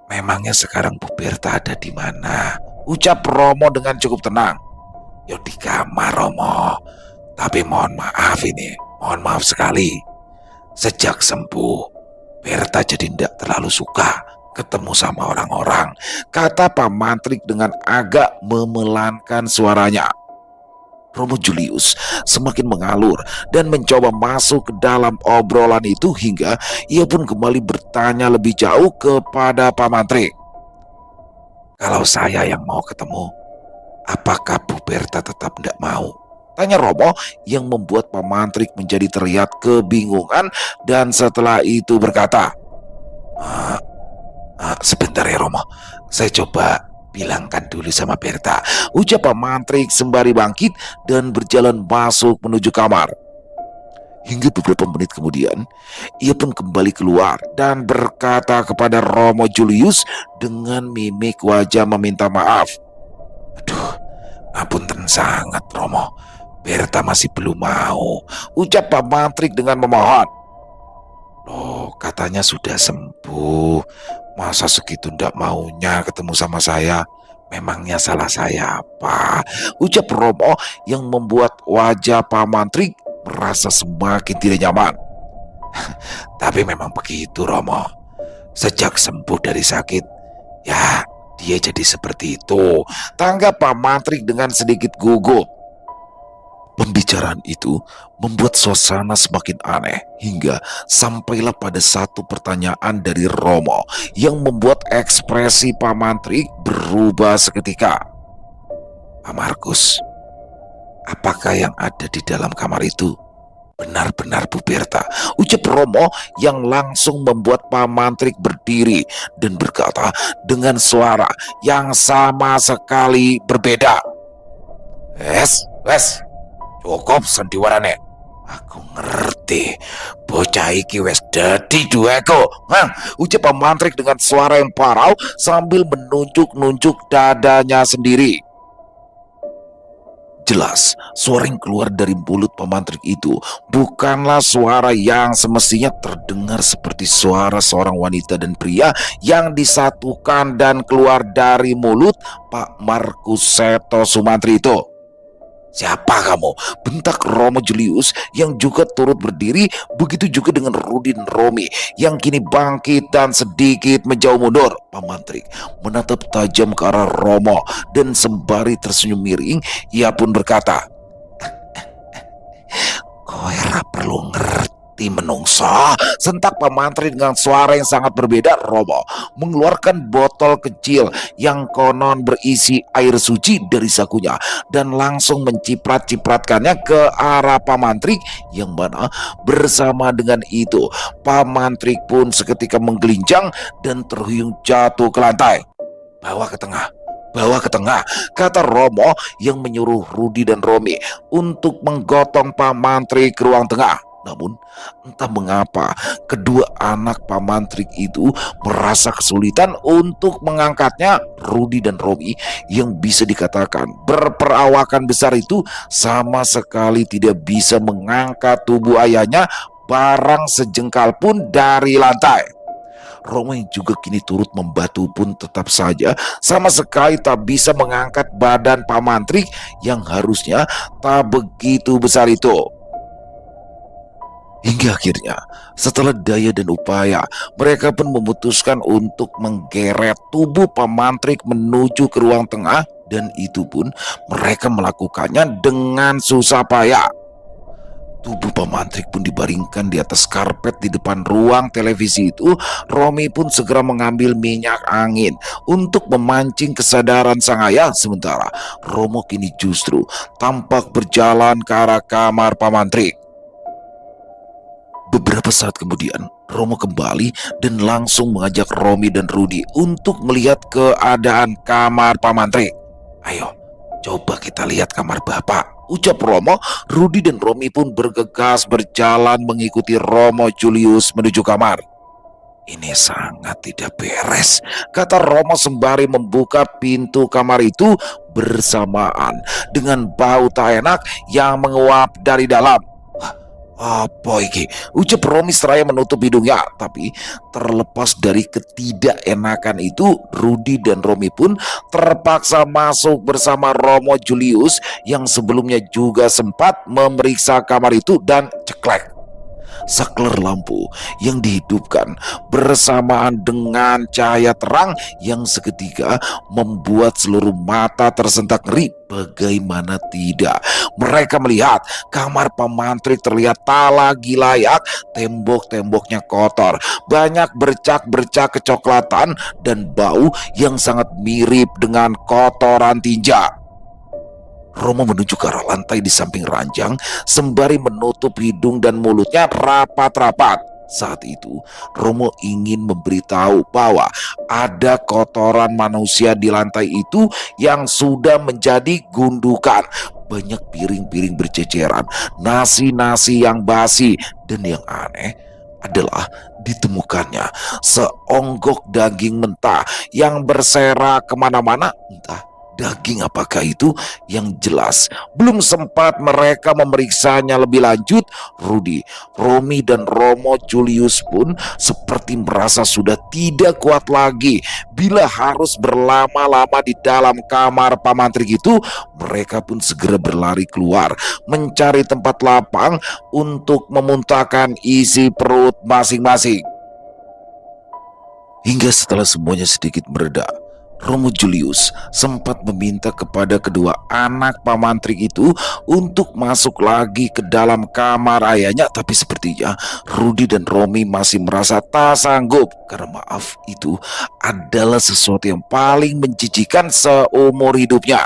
Memangnya sekarang Bu Berta ada di mana? Ucap Romo dengan cukup tenang. Ya di kamar, Romo. Tapi mohon maaf sekali. Sejak sembuh, Berta jadi tidak terlalu suka ketemu sama orang-orang, kata Pak Mantrik dengan agak memelankan suaranya. Romo Julius semakin mengalur dan mencoba masuk ke dalam obrolan itu hingga ia pun kembali bertanya lebih jauh kepada Pak Mantrik. Kalau saya yang mau ketemu, apakah Bu Berta tetap tidak mau? Tanya Romo yang membuat Pak Mantrik menjadi terlihat kebingungan, dan setelah itu berkata, sebentar ya Romo, saya coba bilangkan dulu sama Berta, ucap Pak Mantrik sembari bangkit dan berjalan masuk menuju kamar. Hingga beberapa menit kemudian, ia pun kembali keluar dan berkata kepada Romo Julius dengan mimik wajah meminta maaf. Aduh, ngapunten sangat Romo, Berta masih belum mau, ucap Pak Mantrik dengan memohon. Loh, katanya sudah sembuh. Masa segitu ndak maunya ketemu sama saya? Memangnya salah saya apa? Ucap Romo yang membuat wajah Pak Mantrik merasa semakin tidak nyaman. Tapi memang begitu Romo. Sejak sembuh dari sakit, ya dia jadi seperti itu, tanggap Pak Mantrik dengan sedikit gugup. Pembicaraan itu membuat suasana semakin aneh hingga sampailah pada satu pertanyaan dari Romo yang membuat ekspresi Pak Mantrik berubah seketika. Pak Markus, apakah yang ada di dalam kamar itu benar-benar Bu Berta? Ucap Romo yang langsung membuat Pak Mantrik berdiri dan berkata dengan suara yang sama sekali berbeda. Wes, cukup sandiwarane. Aku ngerti, bocah iki wes dadi duweku. Ucap Pak Mantrik dengan suara yang parau sambil menunjuk-nunjuk dadanya sendiri. Jelas, suara yang keluar dari mulut Pak Mantrik itu bukanlah suara yang semestinya terdengar seperti suara seorang wanita dan pria yang disatukan dan keluar dari mulut Pak Markus Seto Sumantri itu. Siapa kamu? Bentak Romo Julius yang juga turut berdiri. Begitu juga dengan Rudi dan Romi yang kini bangkit dan sedikit menjauh mundur. Pak Mantrik menatap tajam ke arah Romo dan sembari tersenyum miring, ia pun berkata, kowe ra perlu ngerti Seperti menungso, sentak Pak Mantri dengan suara yang sangat berbeda. Romo mengeluarkan botol kecil yang konon berisi air suci dari sakunya dan langsung menciprat-cipratkannya ke arah Pak Mantri, yang mana bersama dengan itu Pak Mantri pun seketika menggelincang dan terhuyung jatuh ke lantai. Bawa ke tengah, bawa ke tengah, kata Romo yang menyuruh Rudi dan Romi untuk menggotong Pak Mantri ke ruang tengah. Namun entah mengapa kedua anak Pak Mantrik itu merasa kesulitan untuk mengangkatnya. Rudi dan Romi yang bisa dikatakan berperawakan besar itu sama sekali tidak bisa mengangkat tubuh ayahnya barang sejengkal pun dari lantai. Romo yang juga kini turut membantu pun tetap saja sama sekali tak bisa mengangkat badan Pak Mantrik yang harusnya tak begitu besar itu. Hingga akhirnya setelah daya dan upaya, mereka pun memutuskan untuk menggeret tubuh Pak Mantrik menuju ke ruang tengah, dan itu pun mereka melakukannya dengan susah payah. Tubuh Pak Mantrik pun dibaringkan di atas karpet di depan ruang televisi itu. Romi pun segera mengambil minyak angin untuk memancing kesadaran sang ayah, sementara Romo kini justru tampak berjalan ke arah kamar Pak Mantrik. Beberapa saat kemudian, Romo kembali dan langsung mengajak Romi dan Rudi untuk melihat keadaan kamar Pak Mantri. Ayo, coba kita lihat kamar Bapak, ucap Romo. Rudi dan Romi pun bergegas berjalan mengikuti Romo Julius menuju kamar. Ini sangat tidak beres, kata Romo sembari membuka pintu kamar itu bersamaan dengan bau tak enak yang menguap dari dalam. Apa iki? Ucap Romi seraya menutup hidungnya. Tapi terlepas dari ketidakenakan itu, Rudi dan Romi pun terpaksa masuk bersama Romo Julius yang sebelumnya juga sempat memeriksa kamar itu dan ceklek. Saklar lampu yang dihidupkan bersamaan dengan cahaya terang yang seketika membuat seluruh mata tersentak ngeri. Bagaimana tidak, mereka melihat kamar Pak Mantri terlihat tak lagi layak. Tembok-temboknya kotor, banyak bercak-bercak kecoklatan dan bau yang sangat mirip dengan kotoran tinja. Romo menuju ke arah lantai di samping ranjang sembari menutup hidung dan mulutnya rapat-rapat. Saat itu Romo ingin memberitahu bahwa ada kotoran manusia di lantai itu yang sudah menjadi gundukan. Banyak piring-piring berceceran, nasi-nasi yang basi, dan yang aneh adalah ditemukannya seonggok daging mentah yang berserak kemana-mana. Entah daging apakah itu, yang jelas belum sempat mereka memeriksanya lebih lanjut. Rudi, Romi, dan Romo Julius pun seperti merasa sudah tidak kuat lagi bila harus berlama-lama di dalam kamar Pak Mantri itu. Mereka pun segera berlari keluar mencari tempat lapang untuk memuntahkan isi perut masing-masing. Hingga setelah semuanya sedikit mereda, Romo Julius sempat meminta kepada kedua anak Pak Mantri itu untuk masuk lagi ke dalam kamar ayahnya. Tapi sepertinya Rudi dan Romi masih merasa tak sanggup, karena maaf itu adalah sesuatu yang paling menjijikan seumur hidupnya.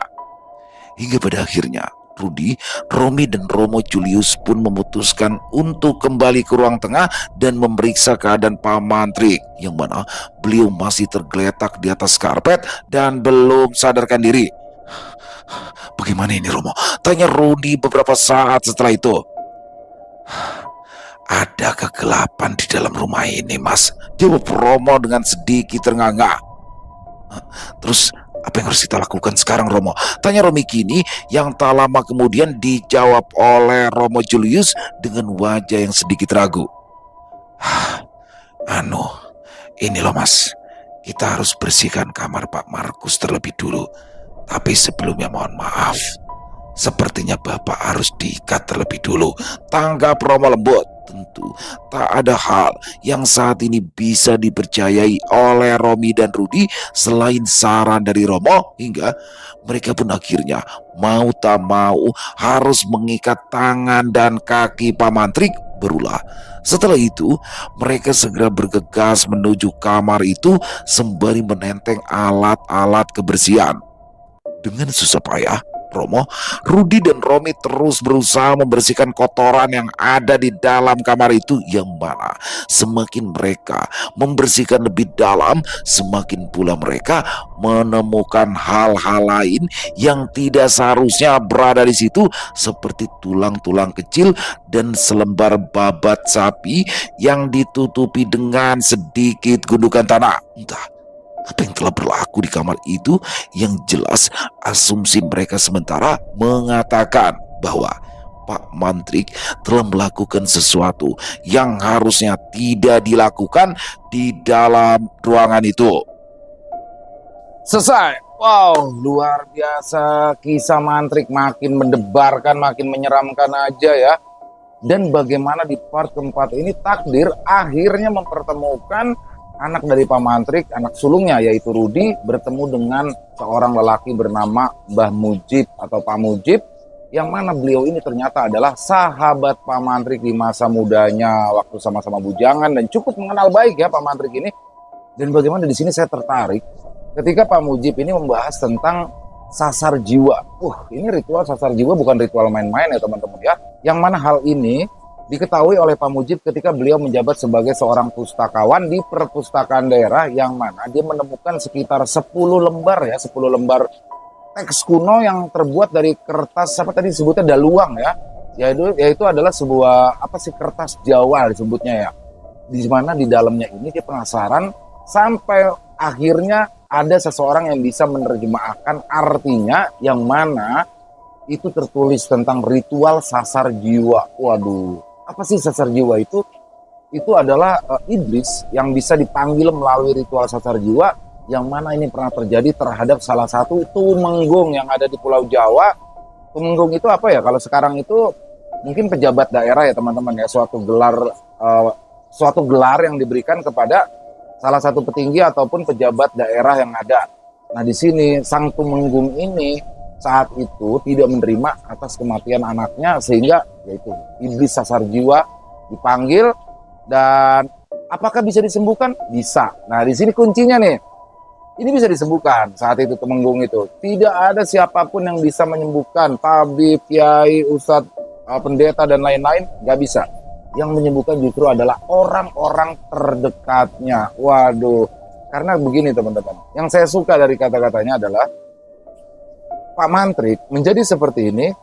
Hingga pada akhirnya Rudi, Romi, dan Romo Julius pun memutuskan untuk kembali ke ruang tengah dan memeriksa keadaan Pak Mantri, yang mana beliau masih tergeletak di atas karpet dan belum sadarkan diri. Bagaimana ini, Romo? Tanya Rudi beberapa saat setelah itu. Ada kegelapan di dalam rumah ini, Mas, jawab Romo dengan sedikit ternganga. Terus apa yang harus kita lakukan sekarang, Romo? Tanya Romi kini, yang tak lama kemudian dijawab oleh Romo Julius dengan wajah yang sedikit ragu. Ini loh, Mas, kita harus bersihkan kamar Pak Markus terlebih dulu. Tapi sebelumnya mohon maaf, sepertinya Bapak harus diikat terlebih dulu, tanggap Romo lembut. Tentu tak ada hal yang saat ini bisa dipercayai oleh Romi dan Rudi selain saran dari Romo, hingga mereka pun akhirnya mau tak mau harus mengikat tangan dan kaki Pak Mantri berulah. Setelah itu, mereka segera bergegas menuju kamar itu sembari menenteng alat-alat kebersihan. Dengan susah payah, Romo, Rudi dan Romi terus berusaha membersihkan kotoran yang ada di dalam kamar itu, yang mana semakin mereka membersihkan lebih dalam, semakin pula mereka menemukan hal-hal lain yang tidak seharusnya berada di situ, seperti tulang-tulang kecil dan selembar babat sapi yang ditutupi dengan sedikit gundukan tanah. Entah apa yang telah berlaku di kamar itu. Yang jelas, asumsi mereka sementara mengatakan bahwa Pak Mantrik telah melakukan sesuatu yang harusnya tidak dilakukan di dalam ruangan itu. Selesai. Wow, luar biasa. Kisah Mantrik makin mendebarkan, makin menyeramkan aja ya. Dan bagaimana di part keempat ini takdir akhirnya mempertemukan anak dari Pak Mantrik, anak sulungnya yaitu Rudi, bertemu dengan seorang lelaki bernama Mbah Mujib atau Pak Mujib, yang mana beliau ini ternyata adalah sahabat Pak Mantrik di masa mudanya waktu sama-sama bujangan dan cukup mengenal baik ya Pak Mantrik ini. Dan bagaimana di sini saya tertarik ketika Pak Mujib ini membahas tentang sasar jiwa. Ini ritual sasar jiwa bukan ritual main-main ya teman-teman ya. Yang mana hal ini diketahui oleh Pak Mujib ketika beliau menjabat sebagai seorang pustakawan di perpustakaan daerah, yang mana dia menemukan sekitar 10 lembar ya, 10 lembar teks kuno yang terbuat dari kertas apa tadi disebutnya daluang ya. Yaitu adalah sebuah kertas Jawa disebutnya ya. Di mana di dalamnya ini dia penasaran sampai akhirnya ada seseorang yang bisa menerjemahkan artinya, yang mana itu tertulis tentang ritual sasar jiwa. Waduh, apa sih sasar jiwa itu? Itu adalah iblis yang bisa dipanggil melalui ritual sasar jiwa, yang mana ini pernah terjadi terhadap salah satu tumenggung yang ada di Pulau Jawa. Tumenggung itu apa ya? Kalau sekarang itu mungkin pejabat daerah ya teman-teman ya, suatu gelar yang diberikan kepada salah satu petinggi ataupun pejabat daerah yang ada. Nah di sini sang tumenggung ini saat itu tidak menerima atas kematian anaknya, sehingga yaitu iblis sasar jiwa dipanggil. Dan apakah bisa disembuhkan? Bisa. Nah di sini kuncinya nih, ini bisa disembuhkan. Saat itu tumenggung itu tidak ada siapapun yang bisa menyembuhkan, tabib, kiai, ustadz, pendeta dan lain-lain, nggak bisa. Yang menyembuhkan justru adalah orang-orang terdekatnya. Waduh, karena begini teman-teman, yang saya suka dari kata-katanya adalah Pak Mantrik menjadi seperti ini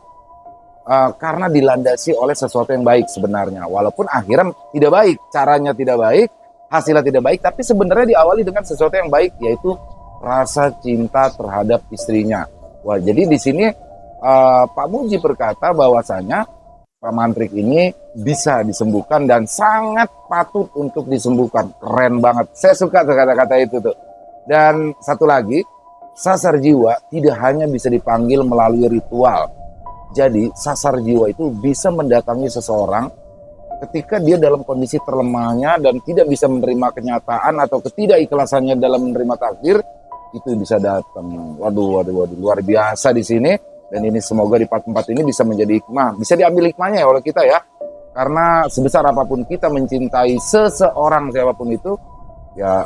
karena dilandasi oleh sesuatu yang baik sebenarnya. Walaupun akhirnya tidak baik, caranya tidak baik, hasilnya tidak baik, tapi sebenarnya diawali dengan sesuatu yang baik, yaitu rasa cinta terhadap istrinya. Wah, jadi di sini Pak Muji berkata bahwasanya Pak Mantrik ini bisa disembuhkan dan sangat patut untuk disembuhkan. Keren banget. Saya suka kata-kata itu tuh. Dan satu lagi, sasar jiwa tidak hanya bisa dipanggil melalui ritual. Jadi sasar jiwa itu bisa mendatangi seseorang ketika dia dalam kondisi terlemahnya dan tidak bisa menerima kenyataan atau ketidakikhlasannya dalam menerima takdir, itu bisa datang. Waduh, luar biasa di sini. Dan ini semoga di part 4 ini bisa menjadi hikmah, bisa diambil hikmahnya ya oleh kita ya. Karena sebesar apapun kita mencintai seseorang siapapun itu, ya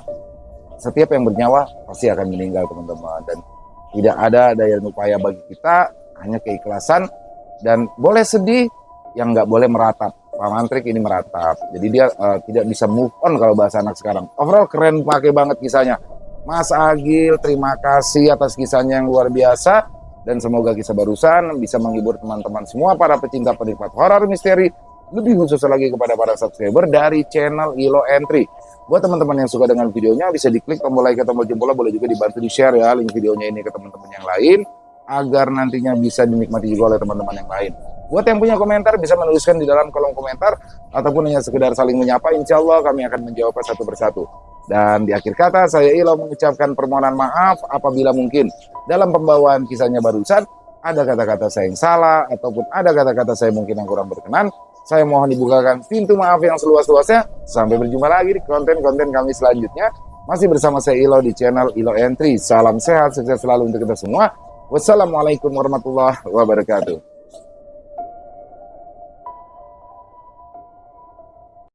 setiap yang bernyawa pasti akan meninggal teman-teman. Dan tidak ada daya upaya bagi kita, hanya keikhlasan. Dan boleh sedih, yang nggak boleh meratap. Pak Mantrik ini meratap, jadi dia tidak bisa move on kalau bahasa anak sekarang. Overall keren, pakai banget kisahnya. Mas Agil, terima kasih atas kisahnya yang luar biasa. Dan semoga kisah barusan bisa menghibur teman-teman semua para pecinta penikmat horor misteri, lebih khusus lagi kepada para subscriber dari channel Ilo Entry. Buat teman-teman yang suka dengan videonya, bisa diklik tombol like atau tombol jempol, boleh juga dibantu di-share ya link videonya ini ke teman-teman yang lain, agar nantinya bisa dinikmati juga oleh teman-teman yang lain. Buat yang punya komentar, bisa menuliskan di dalam kolom komentar, ataupun hanya sekedar saling menyapa, insya Allah kami akan menjawabnya satu persatu. Dan di akhir kata, saya Ilo mengucapkan permohonan maaf apabila mungkin dalam pembawaan kisahnya barusan ada kata-kata saya yang salah, ataupun ada kata-kata saya mungkin yang kurang berkenan. Saya mohon dibukakan pintu maaf yang seluas-luasnya. Sampai berjumpa lagi di konten-konten kami selanjutnya. Masih bersama saya Ilo di channel Ilo Entry. Salam sehat, sukses selalu untuk kita semua. Wassalamualaikum warahmatullahi wabarakatuh.